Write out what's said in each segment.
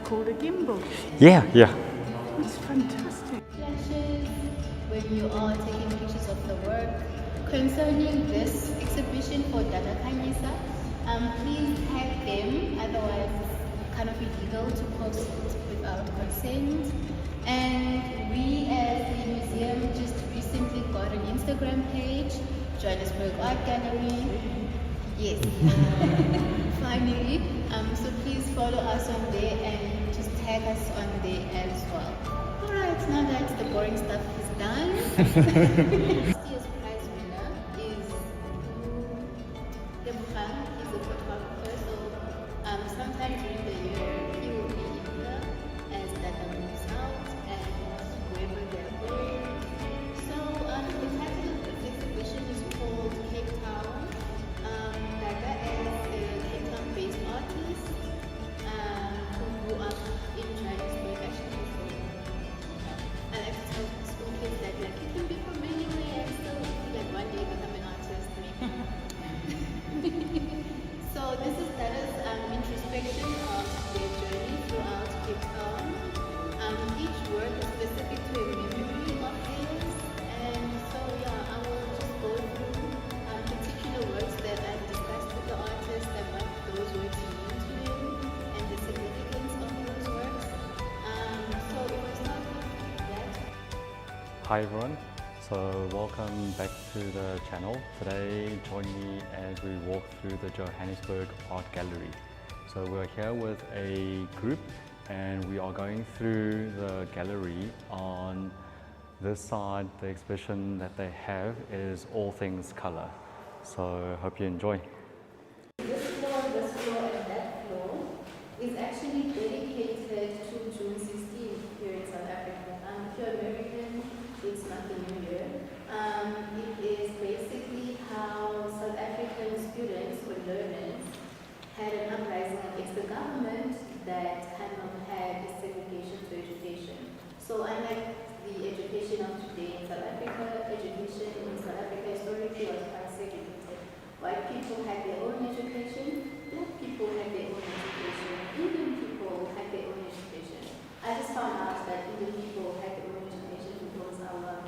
called a gimbal. Yeah. It's fantastic. Flashes when you are taking pictures of the work. Concerning this exhibition for Data Kanyisa, please tag them, otherwise it's kind of illegal to post without consent. And we as the museum just recently got an Instagram page, Johannesburg Art Gallery. Yes, finally. So please follow us on there and just tag us on there as well. Alright, now that the boring stuff is done, last year's prize winner is Debuhan. He's a photographer, so sometime during the year he will be here as Data moves out and wherever they're going. So the title of this exhibition is called Cape Town. Dada is a Cape Town-based artist who grew up in Johannesburg. Actually, I like to tell school kids that like you can be from anywhere and still like one day become an artist, maybe. So this is Dada's introspection of their journey throughout Cape Town. Each work is specific to a memory of theirs, and so yeah, I will just go through particular works that I've discussed with the artist and what those works mean to him and the significance of those works. So if I start with that. Hi everyone. So welcome back to the channel. Today join me as we walk through the Johannesburg Art Gallery. So we're here with a group and we are going through the gallery. On this side, the exhibition that they have is all things color. So hope you enjoy. This floor, and that floor is actually dedicated to June 16th here in South Africa. If you're American, it's not the new year. It is basically how South African students or learners had an uprising against the government that kind of had a segregation to education. So unlike the education of today in South Africa, education in South Africa historically was quite segregated. White people had their own education, black people had their own education, Indian people had their own education. I just found out that Indian people had their own education because our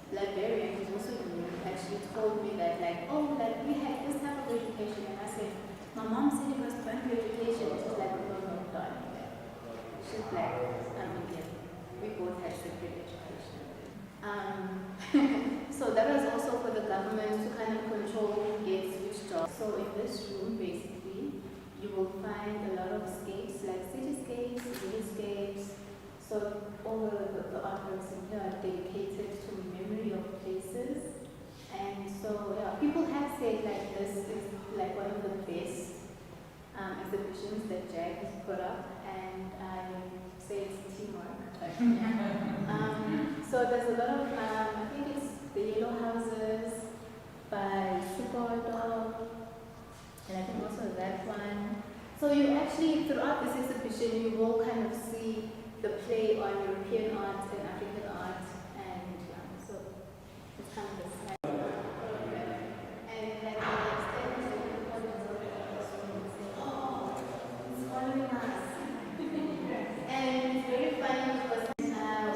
librarian, who's also new, actually told me that like, oh, like we had this type of education, and I said, my mom said it was primary education. She's like, no, darling. She's black, I'm Indian. We both had separate education. So that was also for the government to kind of control who gets which job. So in this room, basically, you will find a lot of scapes, like cityscapes, landscapes. So all the artworks in here are dedicated to memory of places. And so yeah, people have said like this is like one of the best exhibitions that Jack has put up, and I say it's teamwork. So there's a lot of, I think it's the Yellow Houses by Sukoto, and I think also that one. So you actually, throughout this exhibition, you will kind of see the play on European art and African art, and so it's kind of the same. And like the extent it's following us. And it's very funny because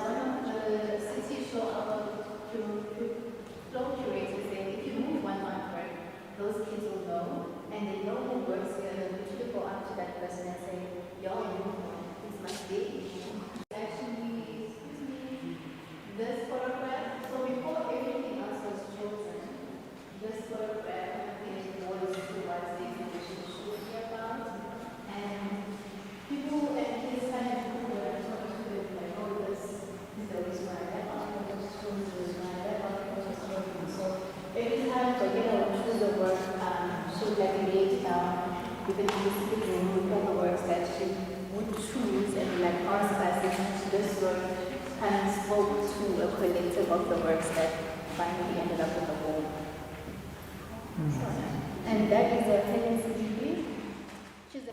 one of the city show our flow curators said, if you move one artwork, those kids will know, and they know who works here. They'll literally go up to that person and say, yo, you move one. It's my baby. Actually, excuse me, this photograph, so before everything else was chosen, this photograph is was towards the exhibition should be about. And people at this kind of people were talking to them like, oh, this is the reason why that article was chosen, the reason why that article was chosen. So every time the would choose a work, she would like lay it down with a specific room with all the works that she would choose and like ask us if this work kind of spoke to a collective of the works that finally ended up in the wall. And that is a Helen Siddiqui. She's a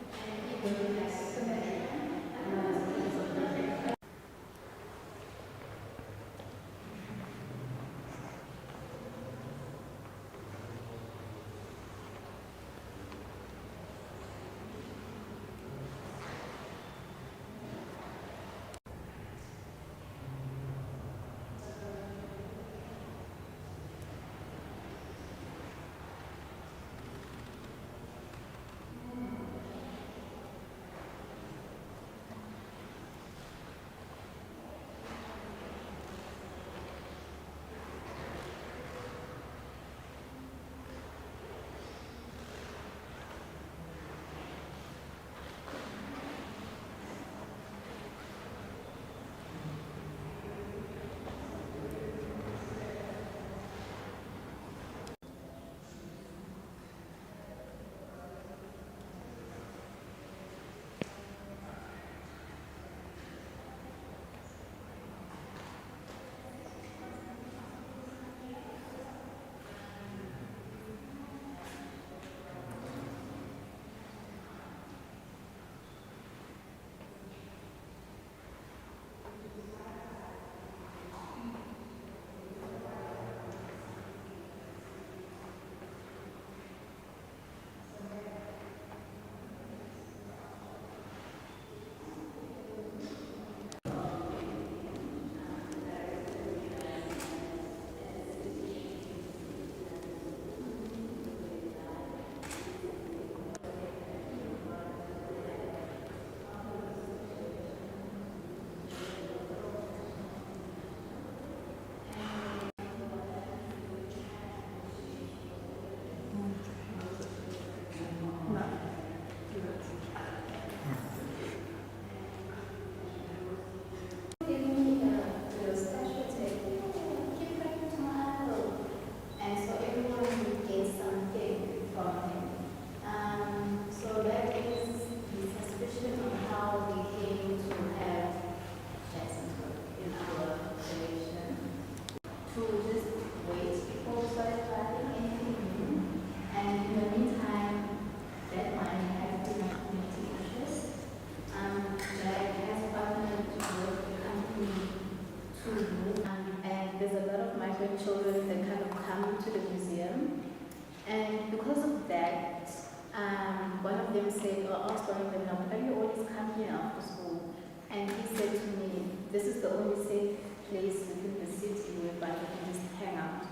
said, oh, I was telling them, now, why do you always come here after school? And he said to me, this is the only safe place within the city whereby you can just hang out.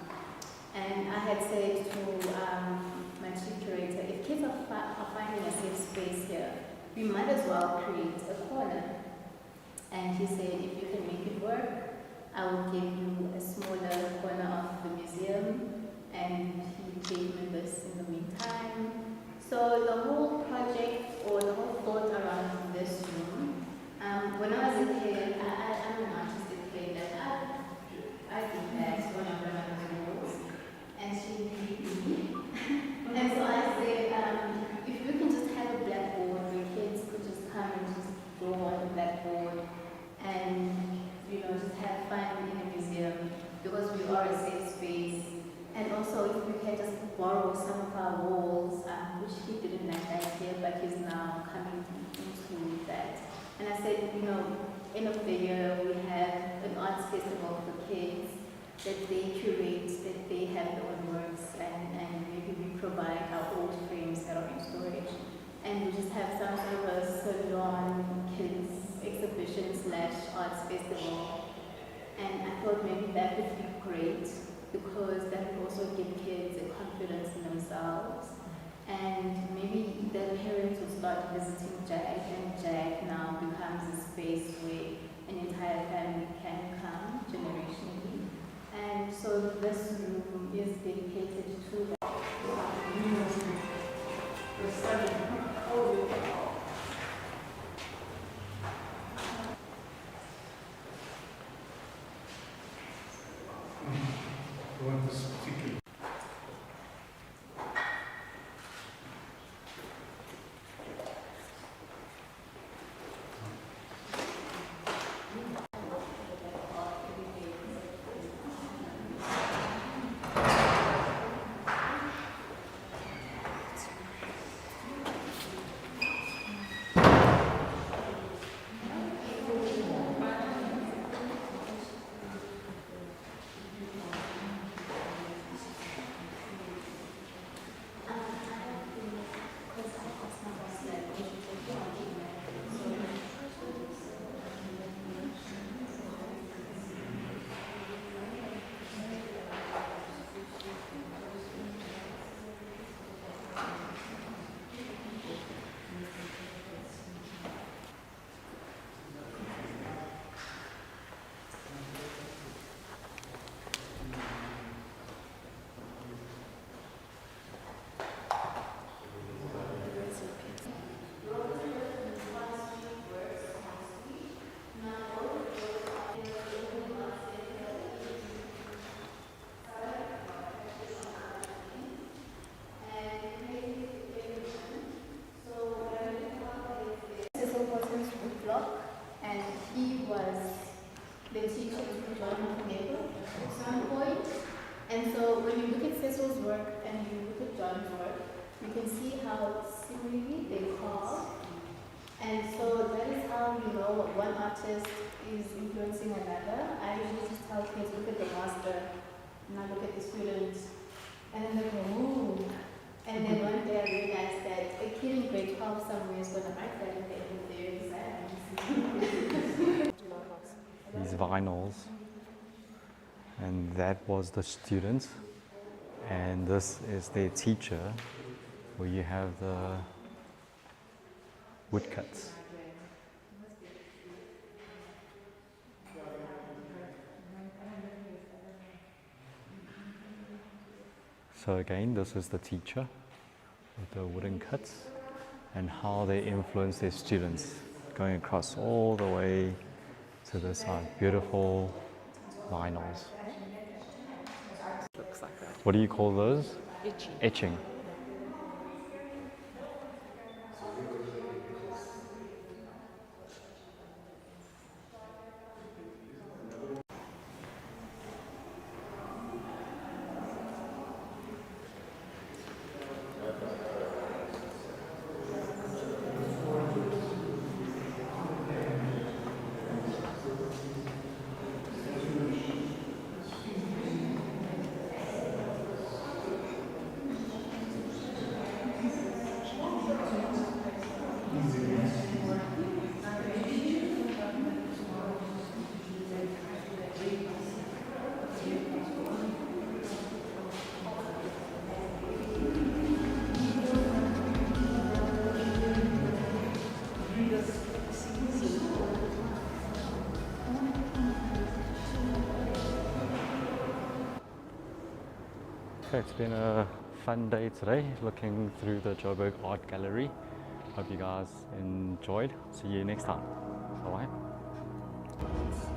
And I had said to my chief curator, if kids are finding a safe space here, we might as well create a corner. And he said, if you can make it work, I will give you a smaller corner of the museum. And he gave me this in the meantime. So the whole project, or the whole thought around this room, when I was a kid, I'm an artistic kid, and I did that when I ran out of walls, and she beat me. And so I said, if we can just have a blackboard where kids could just come and just draw on the blackboard, and just have fun in a museum, because we are a safe space. And also, if we can just borrow some of our walls, which he didn't like that idea, but he's now coming into that. And I said, end of the year, we have an arts festival for kids that they curate, that they have their own works, and maybe we provide our old frames that are in storage. And we just have some sort of a salon kids exhibition / arts festival. And I thought maybe that would be great, because that would also give kids a confidence in themselves. And maybe the parents will start visiting Jack, and Jack now becomes a space where an entire family can come generationally. And so this room is dedicated to that. And he was the teacher of John at some point. And so when you look at Cecil's work and you look at John's work, you can see how similarly they carve. And so that is how you know one artist is influencing another. I usually just tell kids, look at the master, now look at the student, and then they go, ooh. And then one day I realized that a kid in grade 12 somewhere is going to write that in their exams. These vinyls, and that was the students, and this is their teacher, where you have the woodcuts. So again, this is the teacher with the wooden cuts and how they influence their students, going across all the way to the side. Beautiful vinyls. Looks like that. What do you call those? Itchy. Etching. it's been a fun day today looking through the Joburg Art Gallery. Hope you guys enjoyed. See you next time. Bye bye.